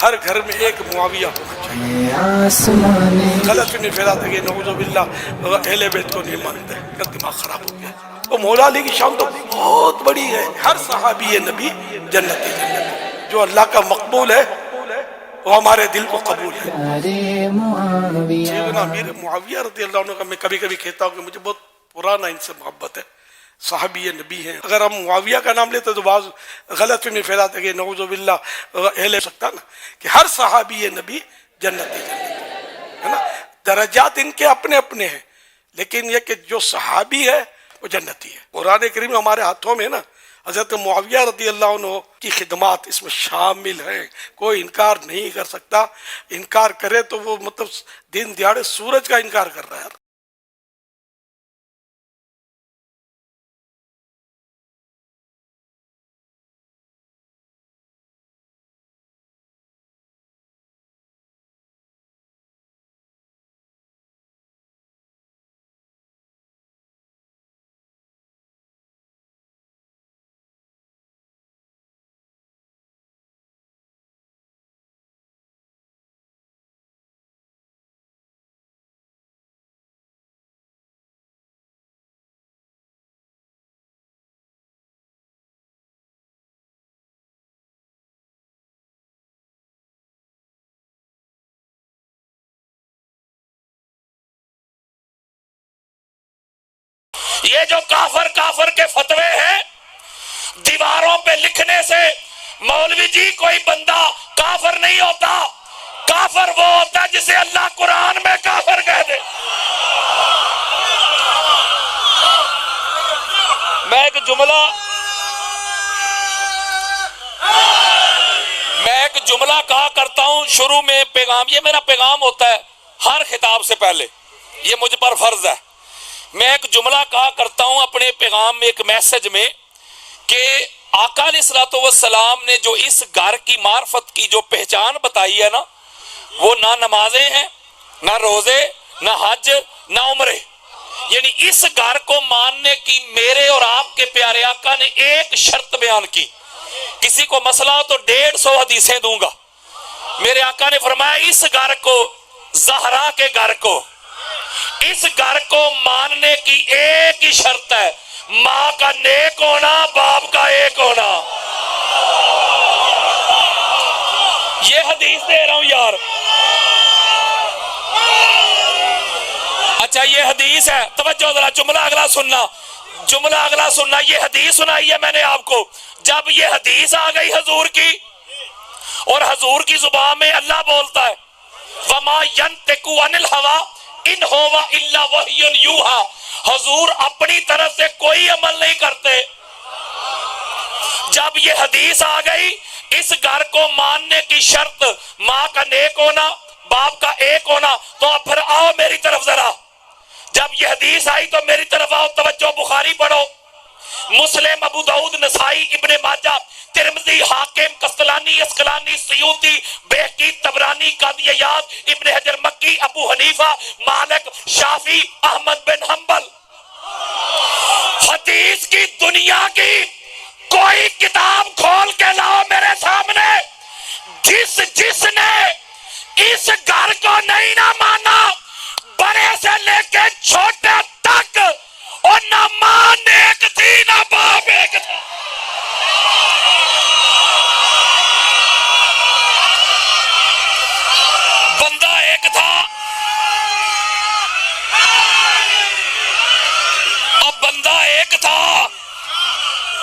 ہر گھر میں ایک معاویہ ہونا چاہیے. غلط بھی نہیں پھیلاتے کہ نعوذ باللہ اہل بیت کو نہیں مانتے، کا دماغ خراب ہو گیا. تو مولا علی کی شان تو بہت بڑی ہے. ہر صحابی نبی جنتی جنتی، جو اللہ کا مقبول ہے وہ ہمارے دل کو قبول ہے. سیدنا امیر معاویہ رضی اللہ عنہ کا میں کبھی کبھی کہتا ہوں کہ مجھے بہت پرانا ان سے محبت ہے، صحابی نبی ہیں. اگر ہم معاویہ کا نام لیتے تو بعض غلط فہمی پھیلاتے کہ نعوذ باللہ اہل سکتا نا کہ ہر صحابی نبی جنتی جنتی ہے نا. درجات ان کے اپنے اپنے ہیں، لیکن یہ کہ جو صحابی ہے وہ جنتی ہے. قرآن کریم ہمارے ہاتھوں میں نا، حضرت معاویہ رضی اللہ عنہ کی خدمات اس میں شامل ہیں. کوئی انکار نہیں کر سکتا. انکار کرے تو وہ مطلب دن دیہڑے سورج کا انکار کر رہا ہے. یہ جو کافر کافر کے فتوے ہیں دیواروں پہ لکھنے سے، مولوی جی کوئی بندہ کافر نہیں ہوتا. کافر وہ ہوتا ہے جسے اللہ قرآن میں کافر کہہ دے. میں ایک جملہ کہا کرتا ہوں شروع میں پیغام، یہ میرا پیغام ہوتا ہے ہر خطاب سے پہلے، یہ مجھ پر فرض ہے. میں ایک جملہ کہا کرتا ہوں اپنے پیغام میں، ایک میسج میں، کہ آقا علیہ الصلوۃ والسلام نے جو اس گھر کی معرفت کی جو پہچان بتائی ہے نا، وہ نہ نمازیں ہیں، نہ روزے، نہ حج، نہ عمرے. یعنی اس گھر کو ماننے کی میرے اور آپ کے پیارے آقا نے ایک شرط بیان کی. کسی کو مسئلہ ہو تو 150 حدیثیں دوں گا. میرے آقا نے فرمایا اس گھر کو، زہرا کے گھر کو، اس گھر کو ماننے کی ایک ہی شرط ہے، ماں کا نیک ہونا، باپ کا ایک ہونا. یہ حدیث دے رہا ہوں یار. اچھا یہ حدیث ہے، توجہ ذرا، جملہ اگلا سننا، جملہ اگلا سننا. یہ حدیث سنائی ہے میں نے آپ کو. جب یہ حدیث آ گئی حضور کی، اور حضور کی زبان میں اللہ بولتا ہے وَمَا يَنْتِقُ عَنِ الْهَوَىٰ إِنْ هُوَ إِلَّا وَحْيٌ يُوحَىٰ. حضور اپنی طرف سے کوئی عمل نہیں کرتے. جب یہ حدیث آ گئی اس گھر کو ماننے کی شرط ماں کا نیک ہونا، باپ کا ایک ہونا، تو اب پھر آؤ میری طرف ذرا. جب یہ حدیث آئی تو میری طرف آؤ، توجہ، بخاری پڑھو، مسلم، ابو داؤد، نسائی، ابن ماجہ، ترمذی، حاکم، قسطلانی، اسقلانی، سیوطی، بہقی، طبرانی، قاضی عیاض، ابن حجر مکی، ابو حنیفہ، مالک، شافعی، احمد بن حنبل. حدیث کی دنیا کی کوئی کتاب کھول کے لاؤ میرے سامنے، جس نے اس گھر کو نہیں نہ مانا، بڑے سے لے کے چھوٹے تک، اور نہ ماں ایک تھی نہ باپ ایک تھا. بندہ ایک تھا، اب بندہ ایک تھا،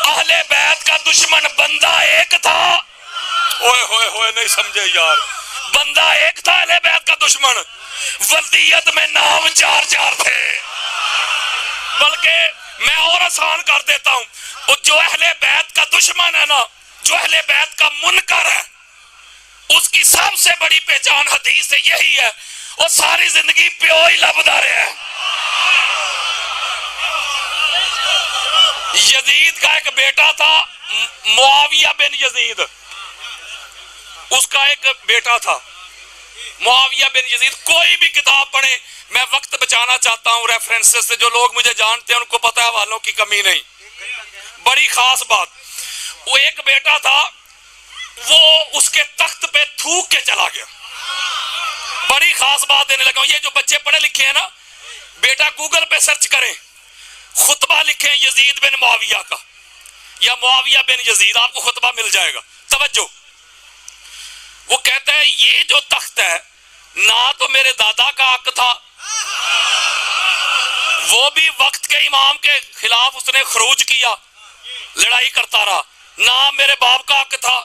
اہل بیت کا دشمن بندہ ایک تھا. اوئے ہوئے ہوئے نہیں سمجھے یار. بندہ ایک تھا اہل بیت کا دشمن، وردیت میں نام 4 تھے. بلکہ میں اور آسان کر دیتا ہوں، جو اہل بیت کا دشمن ہے نا، جو اہل بیت کا منکر ہے، اس کی سب سے بڑی پہچان حدیث سے یہی ہے، وہ ساری زندگی پیو ہی لبدا رہا ہے. یزید کا ایک بیٹا تھا، معاویہ بن یزید، اس کا ایک بیٹا تھا معاویہ بن یزید. کوئی بھی کتاب پڑھیں، میں وقت بچانا چاہتا ہوں ریفرنسز سے، جو لوگ مجھے جانتے ہیں ان کو پتہ ہے حوالوں کی کمی نہیں. بڑی خاص بات، وہ ایک بیٹا تھا وہ اس کے تخت پہ تھوک کے چلا گیا. بڑی خاص بات دینے لگا ہوں. یہ جو بچے پڑھے لکھے ہیں نا بیٹا گوگل پہ سرچ کریں, خطبہ لکھیں یزید بن معاویہ کا یا معاویہ بن یزید, آپ کو خطبہ مل جائے گا. توجہ, وہ کہتا ہے یہ جو تخت ہے نہ تو میرے دادا کا حق تھا, وہ بھی وقت کے امام کے خلاف اس نے خروج کیا, لڑائی کرتا رہا, نہ میرے باپ کا حق تھا,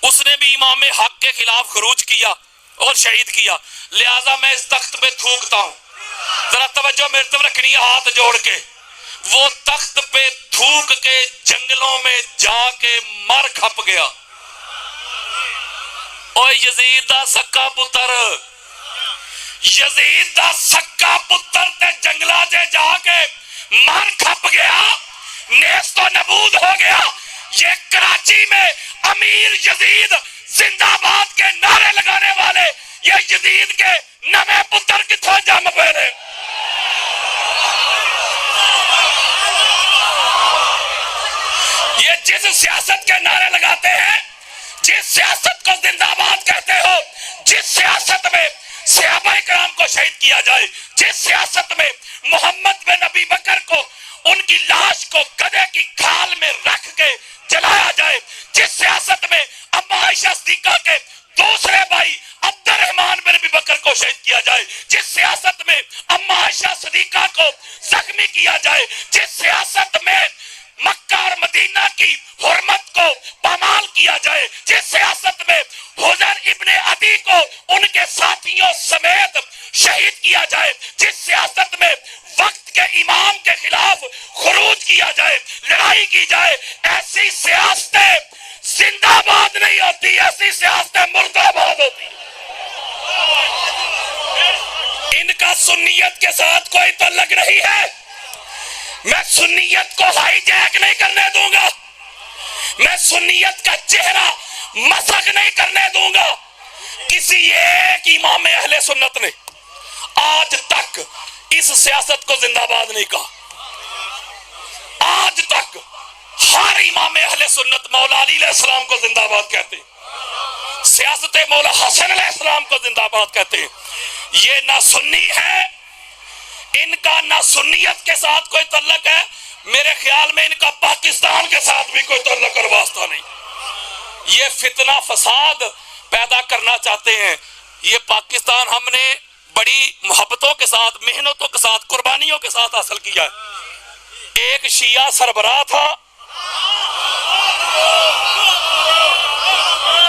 اس نے بھی امام حق کے خلاف خروج کیا اور شہید کیا, لہذا میں اس تخت پہ تھوکتا ہوں. ذرا توجہ میرے طرف رکھنی ہے ہاتھ جوڑ کے. وہ تخت پہ تھوک کے جنگلوں میں جا کے مر کھپ گیا. اوے یزید دا سکا پتر, یزید دا سکا پتر تے جنگلا چ جا کے مر کھپ گیا, نیست و نبود ہو گیا. یہ کراچی میں امیر یزید زندہ باد کے نعرے لگانے والے یہ یزید کے نویں پتر کتھوں جم پے نے. یہ جس سیاست کے نعرے لگاتے ہیں, جس سیاست کو زندہ باد کہتے ہو, جس سیاست میں صحابہ کرام کو شہید کیا جائے, جس سیاست میں محمد بن ابی بکر کو ان کی لاش کو گدھے کی کھال میں رکھ کے جلایا جائے, جس سیاست میں اما عائشہ صدیقہ کے دوسرے بھائی عبد الرحمن بن ابی بکر کو شہید کیا جائے, جس سیاست میں اما عائشہ صدیقہ کو زخمی کیا جائے, جس سیاست میں مکہ اور مدینہ کی حرمت کو پامال کیا جائے, جس سیاست میں حجر ابن عدی کو ان کے ساتھیوں سمیت شہید کیا جائے, جس سیاست میں وقت کے امام کے خلاف خروج کیا جائے, لڑائی کی جائے, ایسی سیاستیں زندہ باد نہیں ہوتی, ایسی سیاستیں مردہ باد ہوتی. ان کا سنیت کے ساتھ کوئی تعلق نہیں ہے. میں سنیت کو ہائی جیک نہیں کرنے دوں گا, میں سنیت کا چہرہ مسخ نہیں کرنے دوں گا. کسی ایک امام اہل سنت نے آج تک اس سیاست کو زندہ باد نہیں کہا. آج تک ہر امام اہل سنت مولا علی علیہ السلام کو زندہ باد کہتے ہیں, سیاست مولا حسن علیہ السلام کو زندہ باد کہتے ہیں. یہ نہ سنی ہے, ان کا نہ سنیت کے ساتھ کوئی تعلق ہے, میرے خیال میں ان کا پاکستان کے ساتھ بھی کوئی تعلق اور واسطہ نہیں. یہ فتنہ فساد پیدا کرنا چاہتے ہیں. یہ پاکستان ہم نے بڑی محبتوں کے ساتھ, محنتوں کے ساتھ, قربانیوں کے ساتھ حاصل کیا ہے. ایک شیعہ سربراہ تھا,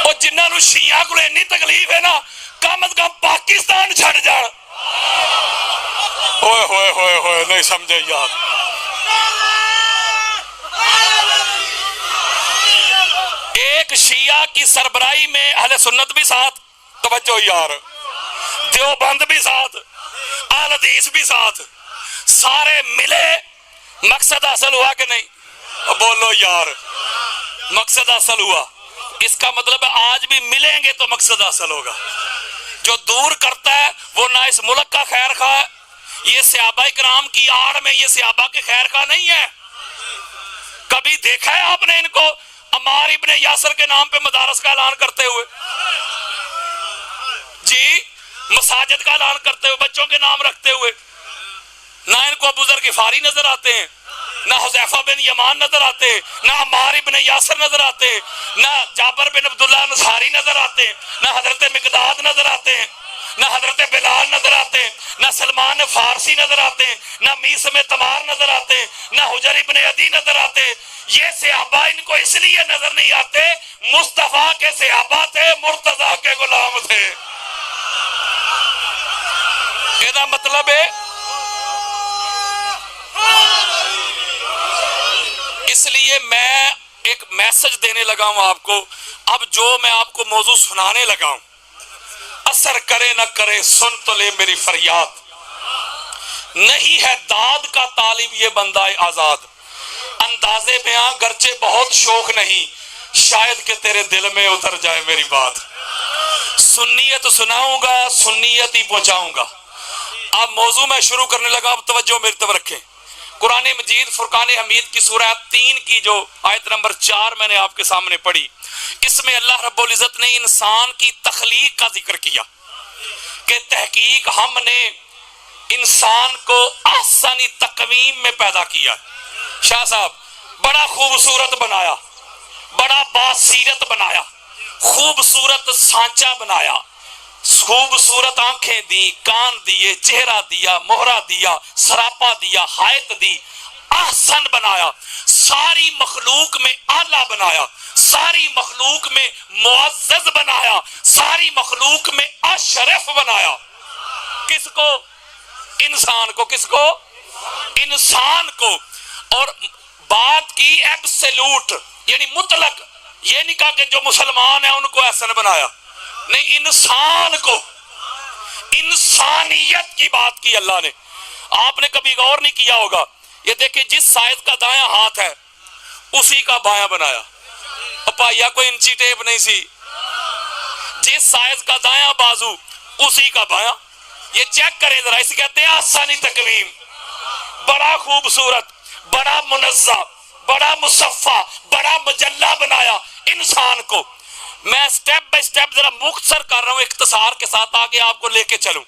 اور جنہاں نو شیعہ کو اتنی تکلیف ہے نا, کم از کم پاکستان چھڑ جان. ہوئے ہوئے ہوئے ہوئے نہیں سمجھے یار. ایک شیعہ کی سربراہی میں اہل سنت بھی ساتھ, توجہ یار, دیوبند بھی ساتھ, اہل حدیث بھی ساتھ, سارے ملے, مقصد حاصل ہوا کہ نہیں؟ بولو یار, مقصد حاصل ہوا. اس کا مطلب ہے آج بھی ملیں گے تو مقصد حاصل ہوگا. جو دور کرتا ہے وہ نہ اس ملک کا خیر خواہ ہے. یہ صحابہ کرام کی آڑ میں یہ صحابہ کے خیر خواہ نہیں ہے. کبھی دیکھا ہے آپ نے ان کو عمار ابن یاسر کے نام پہ مدارس کا اعلان کرتے ہوئے؟ جی, مساجد کا اعلان کرتے ہوئے, بچوں کے نام رکھتے ہوئے؟ نہ ان کو ابو ذر غفاری نظر آتے ہیں, نہ حذیفہ بن یمان نظر آتے ہیں, نہ عمار ابن یاسر نظر آتے ہیں, نہ جابر بن عبداللہ انصاری نظر آتے ہیں, نہ حضرت مقداد نظر آتے ہیں, نہ حضرت بلال نظر آتے ہیں, نہ سلمان فارسی نظر آتے ہیں, نہ میسم تمار نظر آتے ہیں, نہ حجر ابن عدی نظر آتے ہیں. یہ صحابہ ان کو اس لیے نظر نہیں آتے, مصطفیٰ کے صحابہ تھے, مرتضیٰ کے غلام تھے. یہ مطلب ہے اس لیے میں ایک میسج دینے لگا ہوں آپ کو. اب جو میں آپ کو موضوع سنانے لگا ہوں, اثر کرے نہ کرے سن تو لے میری فریاد. نہیں ہے داد کا طالب یہ بندہ آزاد, اندازے بیاں گرچہ بہت شوق نہیں, شاید کہ تیرے دل میں اتر جائے میری بات. سنیت سناؤں گا, سنیت ہی پہنچاؤں گا. اب موضوع میں شروع کرنے لگا, اب توجہ میری طرف رکھیں. قرآن مجید فرقان حمید کی سورہ 3 کی جو آیت نمبر 4 میں نے آپ کے سامنے پڑھی، اس میں اللہ رب العزت نے انسان کی تخلیق کا ذکر کیا کہ تحقیق ہم نے انسان کو احسن تقویم میں پیدا کیا۔ شاہ صاحب بڑا خوبصورت بنایا، بڑا باسیرت بنایا، خوبصورت سانچہ بنایا، خوبصورت آنکھیں دی، کان دیے، چہرہ دیا، مہرہ دیا، سراپا دیا، حائط دی، احسن بنایا، ساری مخلوق میں اعلیٰ بنایا، ساری مخلوق میں معزز بنایا، ساری مخلوق میں اشرف بنایا۔ کس کو؟ انسان کو۔ کس کو؟ انسان کو۔ اور بات کی ایبسلوٹ یعنی مطلق، یہ نہیں کہا کہ جو مسلمان ہیں ان کو احسن بنایا، نہیں، انسان کو، انسانیت کی بات کی اللہ نے۔ آپ نے کبھی غور نہیں کیا ہوگا، یہ دیکھیں جس سائز کا دایاں ہاتھ ہے اسی کا بایاں بنایا۔ پائیا کوئی انچی ٹیپ نہیں سی، جس سائز کا دایاں بازو اسی کا بایاں۔ یہ چیک کریں ذرا، اسے کہتے ہیں آسانی تقویم۔ بڑا خوبصورت، بڑا منزہ، بڑا مصفہ، بڑا مجلہ بنایا انسان کو۔ میں سٹیپ بائی سٹیپ ذرا مختصر کر رہا ہوں، اختصار کے ساتھ آگے آپ کو لے کے چلوں۔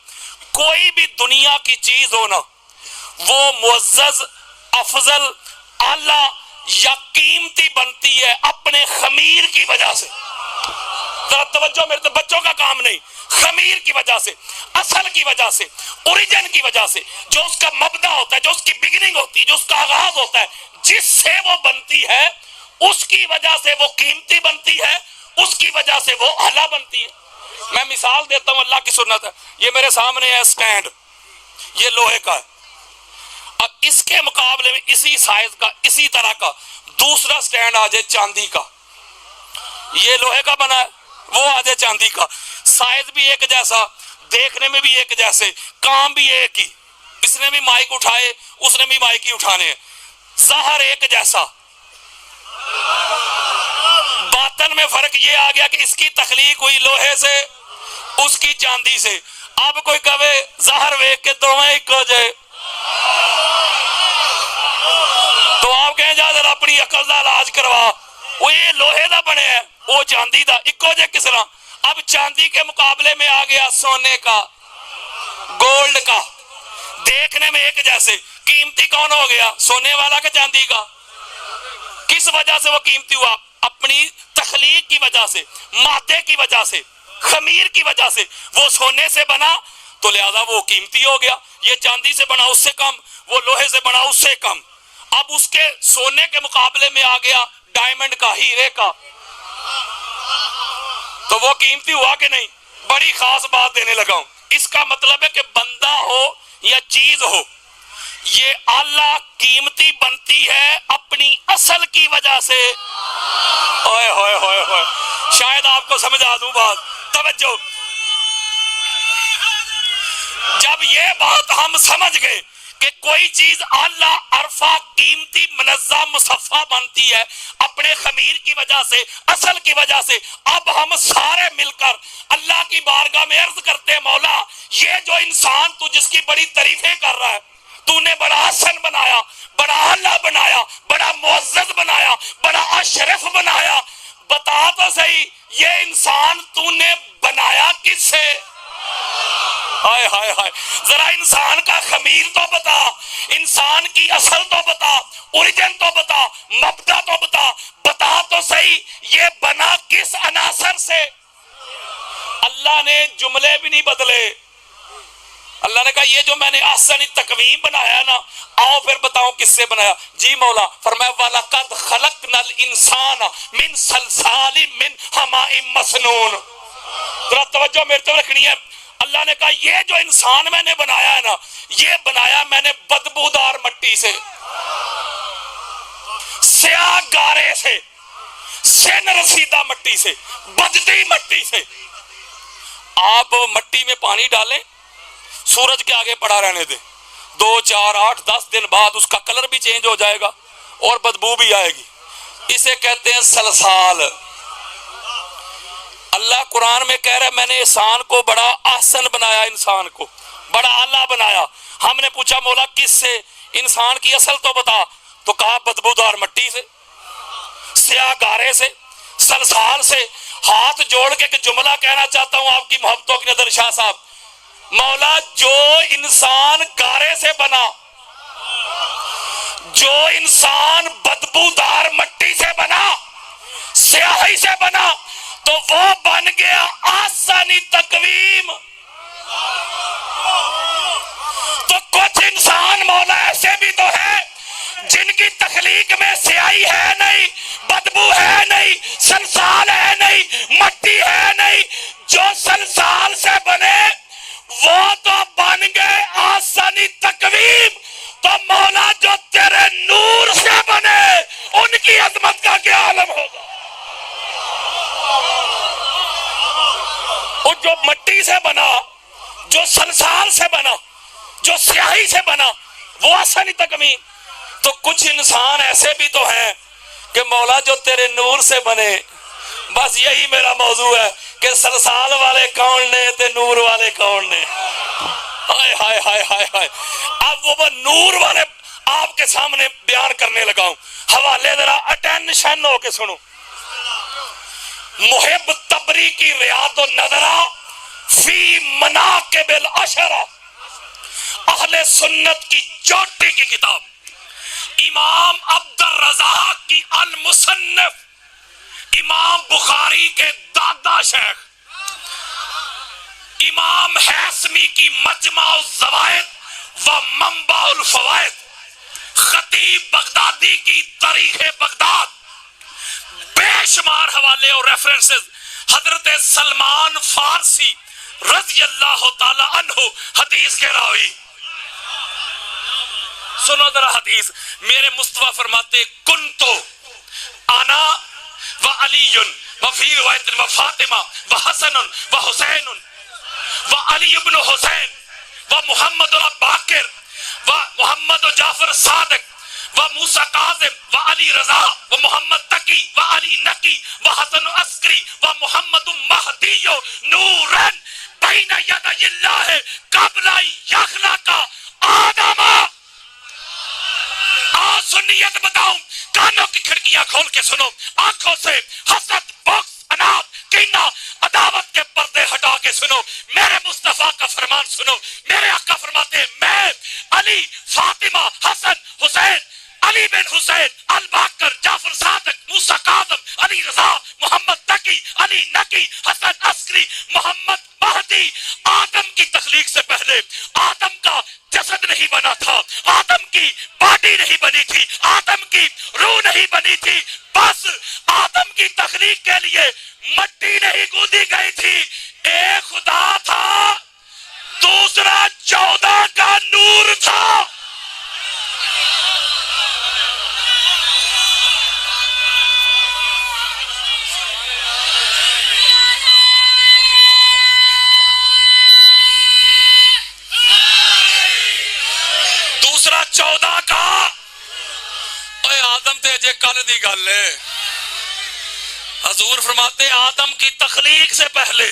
کوئی بھی دنیا کی چیز ہونا وہ معزز، افضل، اعلیٰ یا قیمتی بنتی ہے اپنے خمیر کی وجہ سے۔ ذرا توجہ، میرے تو بچوں کا کام نہیں، خمیر کی وجہ سے، اصل کی وجہ سے، اوریجن کی وجہ سے، جو اس کا مبدا ہوتا ہے، جو اس کی بگننگ ہوتی ہے، جو اس کا آغاز ہوتا ہے، جس سے وہ بنتی ہے اس کی وجہ سے وہ قیمتی بنتی ہے، اس کی وجہ سے وہ اعلیٰ بنتی ہے۔ میں مثال دیتا ہوں، اللہ کی سنت ہے، یہ میرے سامنے ہے سٹینڈ، یہ لوہے کا ہے۔ اب اس کے مقابلے میں اسی سائز کا، اسی طرح کا دوسرا سٹینڈ آ جائے چاندی کا، یہ لوہے کا بنا ہے، وہ آ جائے چاندی کا، سائز بھی ایک جیسا، دیکھنے میں بھی ایک جیسے، کام بھی ایک ہی، اس نے بھی مائک اٹھائے، اس نے بھی مائک ہی اٹھانے ہیں، ظاہر ایک جیسا، باطن میں فرق یہ آ گیا کہ اس کی تخلیق ہوئی لوہے سے، اس کی چاندی سے۔ اب کوئی کہے ظاہر ویک کے دونوں ایک ہو جائے تو آپ کہیں جا ذرا اپنی عقل دا علاج کروا، وہ یہ لوہے دا بنے ہے، وہ چاندی دا، ایک ہو جائے کس طرح؟ اب چاندی کے مقابلے میں آ گیا سونے کا، گولڈ کا، دیکھنے میں ایک جیسے، قیمتی کون ہو گیا؟ سونے والا کہ چاندی کا؟ کس وجہ سے وہ قیمتی ہوا؟ اپنی تخلیق کی وجہ سے، مادے کی وجہ سے، خمیر کی وجہ سے۔ وہ سونے سے بنا تو لہذا وہ قیمتی ہو گیا، یہ چاندی سے بنا اس سے کم، وہ لوہے سے بنا اس سے کم۔ اب اس کے سونے کے مقابلے میں آ گیا ڈائمنڈ کا، ہیرے کا، تو وہ قیمتی ہوا کہ نہیں؟ بڑی خاص بات دینے لگا ہوں۔ اس کا مطلب ہے کہ بندہ ہو یا چیز ہو، یہ اعلیٰ قیمتی بنتی ہے اپنی اصل کی وجہ سے۔ اوئے ہوئے ہوئے ہوئے، شاید آپ کو سمجھا دوں بات، توجہ۔ جب یہ بات ہم سمجھ گئے کہ کوئی چیز اعلیٰ، عرفہ، قیمتی، منزہ، مصفہ بنتی ہے اپنے خمیر کی وجہ سے، اصل کی وجہ سے، اب ہم سارے مل کر اللہ کی بارگاہ میں عرض کرتے ہیں، مولا یہ جو انسان تو جس کی بڑی تعریفیں کر رہا ہے، تو نے بڑا حسن بنایا، بڑا اعلیٰ بنایا، بڑا معزز بنایا، بڑا اشرف بنایا، بتا تو صحیح یہ انسان تو نے بنایا کس سے؟ ہائے ہائے ہائے، ذرا انسان کا خمیر تو بتا، انسان کی اصل تو بتا، اوریجن تو بتا، مبدا تو بتا، بتا تو صحیح یہ بنا کس عناصر سے؟ اللہ نے جملے بھی نہیں بدلے، اللہ نے کہا یہ جو میں نے احسن تقویم بنایا ہے نا، آؤ پھر بتاؤں کس سے بنایا۔ جی مولا، فرمایا وَلَقَدْ خَلَقْنَا الْإِنسَانَ مِنْ صَلْصَالٍ مِنْ حَمَائٍ مَسْنُونٍ۔ ذرا توجہ میرے تو رکھنی ہے۔ اللہ نے کہا یہ جو انسان میں نے بنایا ہے نا، یہ بنایا میں نے بدبودار مٹی سے، سیاہ گارے سے، سن رسیدہ مٹی سے، بجتی مٹی سے۔ آپ مٹی میں پانی ڈالیں، سورج کے آگے پڑا رہنے دیں، 2 4 8 10 دن بعد اس کا کلر بھی چینج ہو جائے گا اور بدبو بھی آئے گی۔ اسے کہتے ہیں سلسال۔ اللہ قرآن میں کہہ رہا ہے میں نے انسان کو بڑا احسن بنایا، انسان کو بڑا اعلیٰ بنایا۔ ہم نے پوچھا مولا کس سے؟ انسان کی اصل تو بتا، تو کہا بدبودار مٹی سے، سیاہ گارے سے، سلسال سے۔ ہاتھ جوڑ کے ایک جملہ کہنا چاہتا ہوں آپ کی محبتوں کی نظر شاہ صاحب، مولا جو انسان گارے سے بنا، جو انسان بدبودار مٹی سے بنا، سیاہی سے بنا، تو وہ بن گیا آسانی تقویم۔ تو کچھ انسان مولا ایسے بھی تو ہے جن کی تخلیق میں سیاہی ہے نہیں، بدبو ہے نہیں، سلسال ہے نہیں، مٹی ہے نہیں۔ جو سلسال سے بنے وہ تو بن گئے آسانی تقویم، تو مولا جو تیرے نور سے بنے ان کی عظمت کا کیا عالم ہوگا؟ اور جو مٹی سے بنا، جو سلسال سے بنا، جو سیاہی سے بنا، وہ آسانی تکمیل۔ تو کچھ انسان ایسے بھی تو ہیں کہ مولا جو تیرے نور سے بنے۔ بس یہی میرا موضوع ہے کہ سلسال والے کون نے تے نور والے کون نے؟ ہائے ہائے ہائے ہائے ہائے۔ اب وہ نور والے آپ کے سامنے بیان کرنے لگا ہوں، حوالے ذرا اٹینشن ہو کے سنو۔ محب تبری کی ریاض النظرہ فی مناقب العشرہ، اہل سنت کی چوٹی کی کتاب، امام عبد الرزاق کی المصنف، امام بخاری کے دادا شیخ، امام حیثمی کی مجمع الزوائد و منبع الفوائد، خطیب بغدادی کی تاریخ بغداد، بے شمار حوالے اور ریفرنسز، حضرت سلمان فارسی رضی اللہ تعالی عنہ حدیث کے راوی۔ سنو ذرا حدیث، میرے مصطفیٰ فرماتے کنتو انا و علی و فی روایت و فاطمہ و حسن و حسین و علی ابن حسین و محمد باقر و محمد جعفر صادق و موسیٰ کاظم و علی رضا و محمد تقی و علی نقی و حسن عسکری و محمد مہدی نورن بین یدی اللہ قبل یخلق آدم۔ سنیت بتاؤں، کانوں کی کھڑکیاں کھول کے سنو، آنکھوں سے حسد، بغض، اناد، کینہ، عداوت کے پردے ہٹا کے سنو، میرے مصطفیٰ کا فرمان سنو۔ میرے آقا فرماتے ہیں میں علی، فاطمہ، حسن، حسین، علی بن حسین، الباقر، جعفر صادق، موسیٰ کاظم، علی رضا، محمد تقی، علی نقی، حسن عسکری، محمد مہدی، آدم کی تخلیق سے پہلے آدم کا جسد نہیں بنا تھا، آدم کی باڈی نہیں بنی تھی، آدم کی روح نہیں بنی تھی، بس آدم کی تخلیق کے لیے مٹی نہیں گوندی گئی تھی۔ ایک خدا تھا، دوسرا 14 کا نور تھا۔ دوسرا 14 کا، اے آدم تے جے کل دی گل ہے، حضور فرماتے آدم کی تخلیق سے پہلے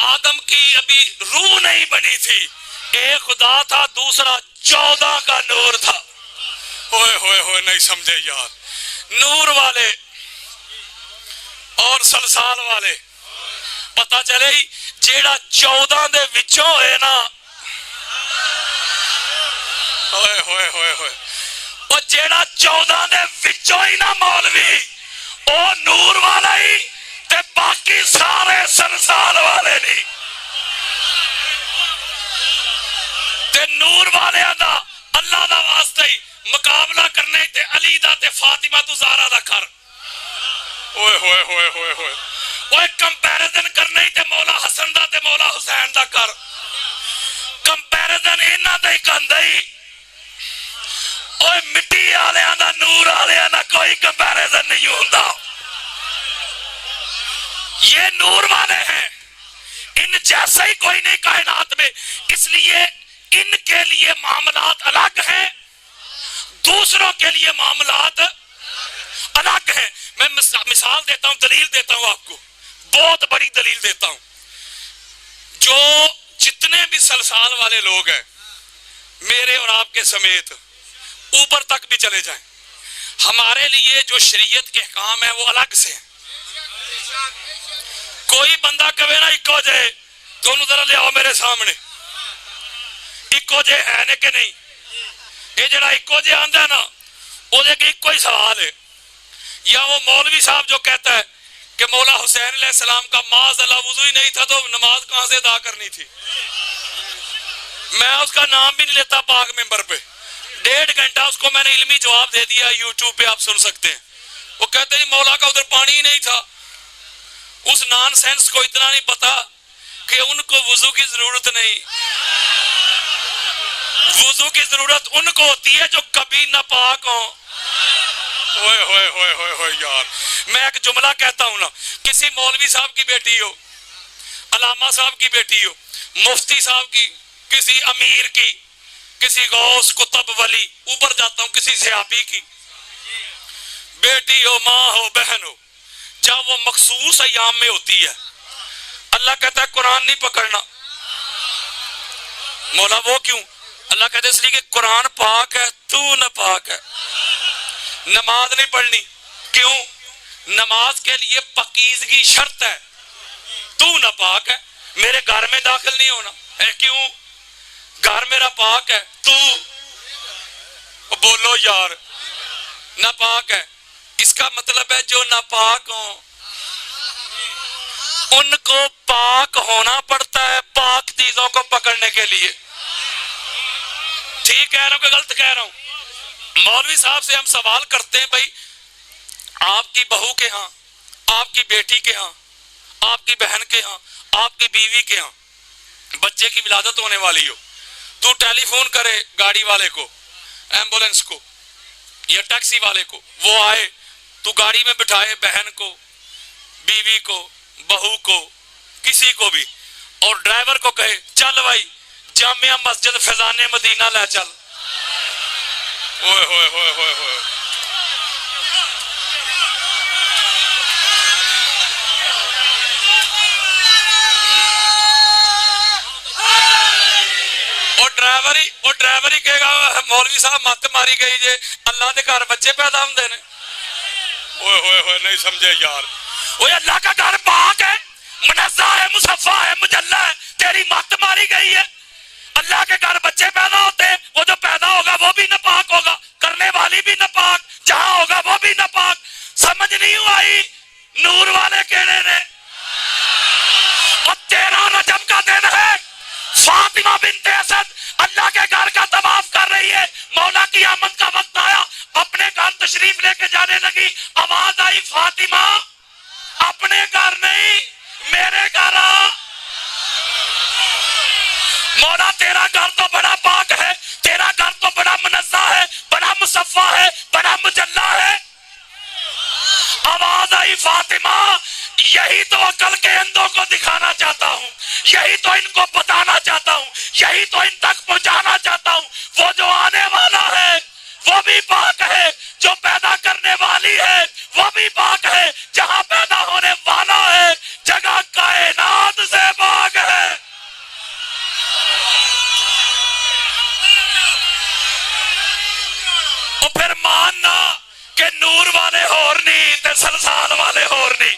آدم کی ابھی روح نہیں بنی تھی، ایک خدا تھا، دوسرا 14 کا نور تھا۔ ہوئے ہوئے ہوئے نہیں سمجھے یار، نور والے اور سلسال والے، پتا چلے جیڑا 14 دے وچوں ہے نا، ہوئے ہوئے ہوئے ہوئے، وہ جیڑا 14 دے وچوں ہی نا مولوی، او نور والا ہی تے باقی سارے سلسال والے نہیں۔ تے نور والے دا اللہ دا واسطہ ہی مقابلہ کرنے تے علی دا تے فاطمہ تو زہرا دا کر، ہوئے ہوئے ہوئے ہوئے ہوئے، وہ کمپیریزن کرنے تے مولا حسن دا تے مولا حسین دا کر، کمپیریزن انہاں دا ہی کہندا ہی، اوے مٹی آلیاں دا نور آلیاں دا کوئی کمپیریزن نہیں ہوندا۔ یہ نور والے ہیں، ان جیسا ہی کوئی نہیں کائنات میں، اس لیے ان کے لیے معاملات الگ ہیں، دوسروں کے لیے معاملات الگ ہیں۔ میں مثال دیتا ہوں، دلیل دیتا ہوں آپ کو، بہت بڑی دلیل دیتا ہوں۔ جو جتنے بھی سلسال والے لوگ ہیں میرے اور آپ کے سمیت اوپر تک بھی چلے جائیں، ہمارے لیے جو شریعت کے احکام ہیں وہ الگ سے ہیں۔ کوئی بندہ کہے نا اکو جے تو انہوں ذرا لے آؤ میرے سامنے، اکو جے ہے نے کہ نہیں؟ یہ جڑا اکو جے آندا ہے نا وہ دیکھ ایک ہی سوال ہے، یا وہ مولوی صاحب جو کہتا ہے کہ مولا حسین علیہ السلام کا معاذ اللہ وضو ہی نہیں تھا تو نماز کہاں سے ادا کرنی تھی؟ میں اس کا نام بھی نہیں لیتا پاک ممبر پہ، 1.5 گھنٹہ اس کو میں نے علمی جواب دے دیا، یوٹیوب پہ آپ سن سکتے ہیں۔ وہ کہتے ہیں مولا کا ادھر پانی ہی نہیں تھا۔ اس نان سینس کو اتنا نہیں پتا کہ ان کو وضو کی ضرورت نہیں، وضو کی ضرورت ان کو ہوتی ہے جو کبھی ناپاک ہوں۔ ہوئے ہوئے ہوئے ہوئے ہوئے یار، میں ایک جملہ کہتا ہوں نا، کسی مولوی صاحب کی بیٹی ہو، علامہ صاحب کی بیٹی ہو، مفتی صاحب کی، کسی امیر کی، کسی غوث قطب ولی، اوپر جاتا ہوں کسی صحابی کی بیٹی ہو، ماں ہو، بہن ہو، جب وہ مخصوص ایام میں ہوتی ہے اللہ کہتا ہے قرآن نہیں پکڑنا۔ مولا وہ کیوں؟ اللہ کہتا ہے اس لیے کہ قرآن پاک ہے، تو نہ پاک ہے، نماز نہیں پڑھنی۔ کیوں؟ نماز کے لیے پاکیزگی شرط ہے، تو نہ پاک ہے، میرے گھر میں داخل نہیں ہونا ہے۔ کیوں؟ گھر میرا پاک ہے، تو بولو یار نہ پاک ہے۔ اس کا مطلب ہے جو ناپاک ہوں ان کو پاک ہونا پڑتا ہے پاک چیزوں کو پکڑنے کے لیے۔ ٹھیک کہہ رہا ہوں کہ غلط کہہ رہا ہوں؟ مولوی صاحب سے ہم سوال کرتے ہیں، بھائی آپ کی بہو کے ہاں، آپ کی بیٹی کے ہاں، آپ کی بہن کے ہاں، آپ کی بیوی کے ہاں بچے کی ولادت ہونے والی ہو، تو ٹیلی فون کرے گاڑی والے کو، ایمبولنس کو یا ٹیکسی والے کو، وہ آئے تو گاڑی میں بٹھائے بہن کو، بیوی کو، بہو کو، کسی کو بھی، اور ڈرائیور کو کہے چل بھائی جامعہ مسجد فیضان مدینہ لے چل۔ ہوئے ہوئے ہوئے ہوئے ہوئے، وہ ڈرائیور ہی کہے گا مولوی صاحب مت ماری گئی جے اللہ دے گھر بچے پیدا ہوندے نے۔ ہوئے ہوئے ہوئے نہیں سمجھے یار، وہ اللہ کا گھر پاک ہے، منزہ ہے، مصفا ہے، مجلہ ہے، تیری مت ماری گئی ہے۔ اللہ کے گھر بچے پیدا ہوتے ہیں، وہ جو پیدا ہوگا وہ بھی ناپاک ہوگا، کرنے والی بھی ناپاک، جہاں ہوگا وہ بھی ناپاک۔ سمجھ نہیں آئی؟ نور والے کہنے نے اور 13 رجب کا دن ہے، فاطمہ بنت اسد اللہ کے گھر کا طواف کر رہی ہے، مولا کی آمد کا وقت آیا، اپنے گھر تشریف لے کے جانے لگی، آواز آئی فاطمہ اپنے گھر نہیں میرے گھر آ۔ مولا تیرا گھر تو بڑا پاک ہے، تیرا گھر تو بڑا منزہ ہے، بڑا مصفا ہے، بڑا مجلہ ہے۔ آواز آئی فاطمہ یہی تو عقل کے اندھوں کو دکھانا چاہتا ہوں، یہی تو ان کو بتانا چاہتا ہوں، یہی تو ان تک پہنچانا چاہتا ہوں، وہ جو آنے والا ہے وہ بھی پاک ہے، جو پیدا کرنے والی ہے وہ بھی پاک ہے، جہاں پیدا ہونے والا ہے جگہ کائنات سے پاک ہے۔ اور پھر ماننا کہ نور والے ہور نہیں تے سلسال والے ہور نہیں۔